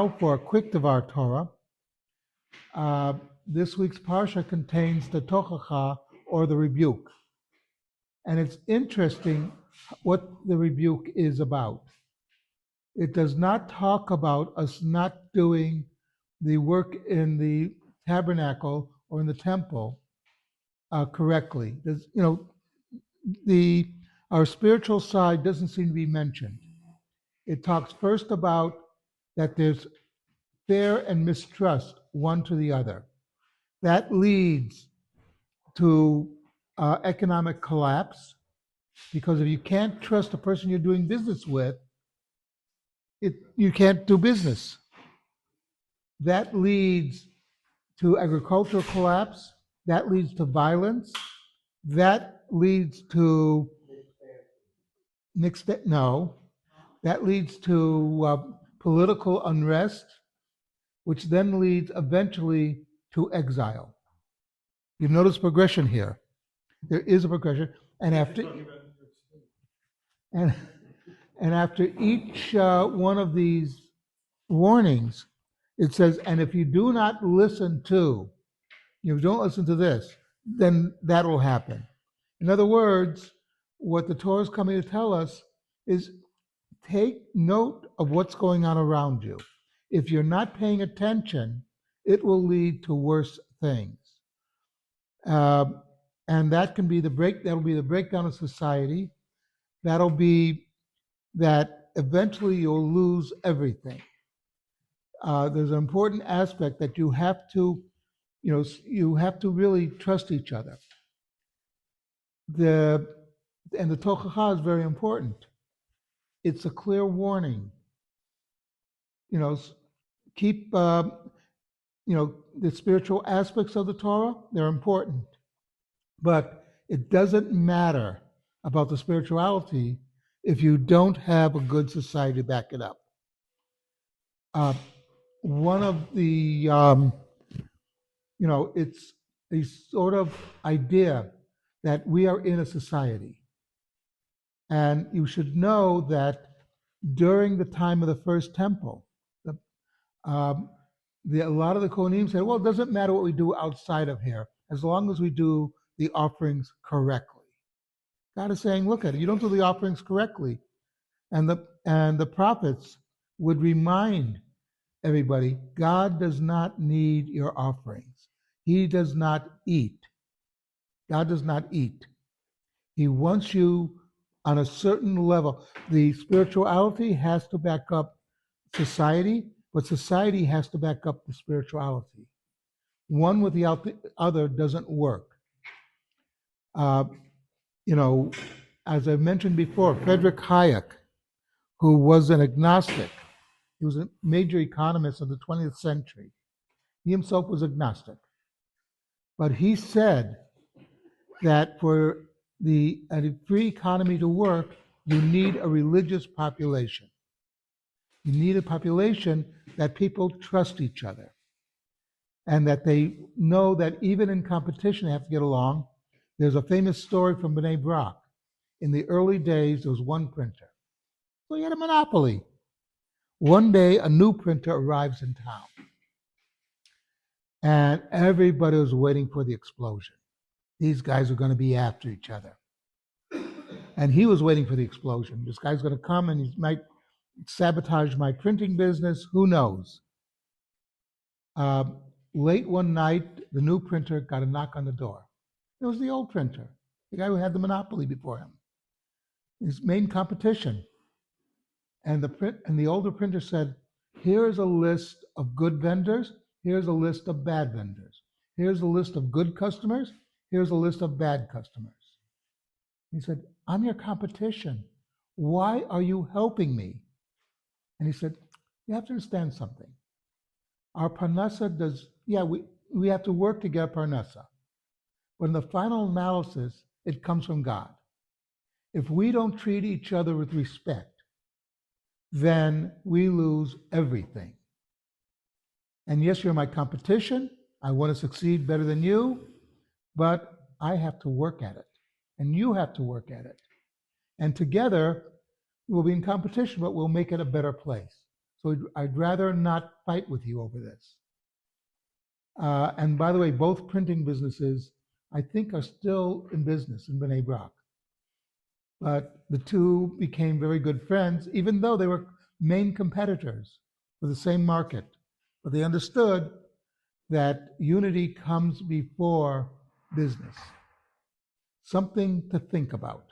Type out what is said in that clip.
Now for a quick Devar Torah. This week's parsha contains the tochacha, or the rebuke. And it's interesting what the rebuke is about. It does not talk about us not doing the work in the tabernacle or in the temple correctly. Our spiritual side doesn't seem to be mentioned. It talks first about that there's fear and mistrust one to the other. That leads to economic collapse, because if you can't trust the person you're doing business with, you can't do business. That leads to agricultural collapse. That leads to violence. That leads to that leads to political unrest, which then leads eventually to exile. You've noticed progression here. There is a progression, and after each one of these warnings, it says, and if you do not listen to, you don't listen to this, then that will happen. In other words, what the Torah is coming to tell us is take note of what's going on around you. If you're not paying attention, it will lead to worse things. And that can be that'll be the breakdown of society. That'll be that eventually you'll lose everything. There's an important aspect that you have to really trust each other. And the tochacha is very important. It's a clear warning. Keep the spiritual aspects of the Torah, they're important. But it doesn't matter about the spirituality if you don't have a good society to back it up. One of the, it's a sort of idea that we are in a society. And you should know that during the time of the first temple, a lot of the Kohanim said, well, it doesn't matter what we do outside of here, as long as we do the offerings correctly. God is saying, look at it, you don't do the offerings correctly. And the prophets would remind everybody, God does not need your offerings. He does not eat. God does not eat. He wants you on a certain level. The spirituality has to back up society, but society has to back up the spirituality. One without the other doesn't work. As I mentioned before, Friedrich Hayek, who was an agnostic, he was a major economist of the 20th century. He himself was agnostic. But he said that for a free economy to work, you need a religious population. You need a population that people trust each other, and that they know that even in competition they have to get along. There's a famous story from B'nai Brak. In the early days, there was one printer. So he had a monopoly. One day, a new printer arrives in town, and everybody was waiting for the explosion. These guys are going to be after each other. And he was waiting for the explosion. This guy's going to come and he might sabotage my printing business. Who knows? Late one night, the new printer got a knock on the door. It was the old printer, the guy who had the monopoly before him, his main competition. And the older printer said, here's a list of good vendors, here's a list of bad vendors. Here's a list of good customers, here's a list of bad customers. He said, I'm your competition. Why are you helping me? And he said, you have to understand something. Our parnasa we have to work to get parnasa. But in the final analysis, it comes from God. If we don't treat each other with respect, then we lose everything. And yes, you're my competition. I want to succeed better than you, but I have to work at it. And you have to work at it. And together, we'll be in competition, but we'll make it a better place. so I'd rather not fight with you over this. And by the way, both printing businesses, I think, are still in business in Bnei Brak. But the two became very good friends, even though they were main competitors for the same market. But they understood that unity comes before business. Something to think about.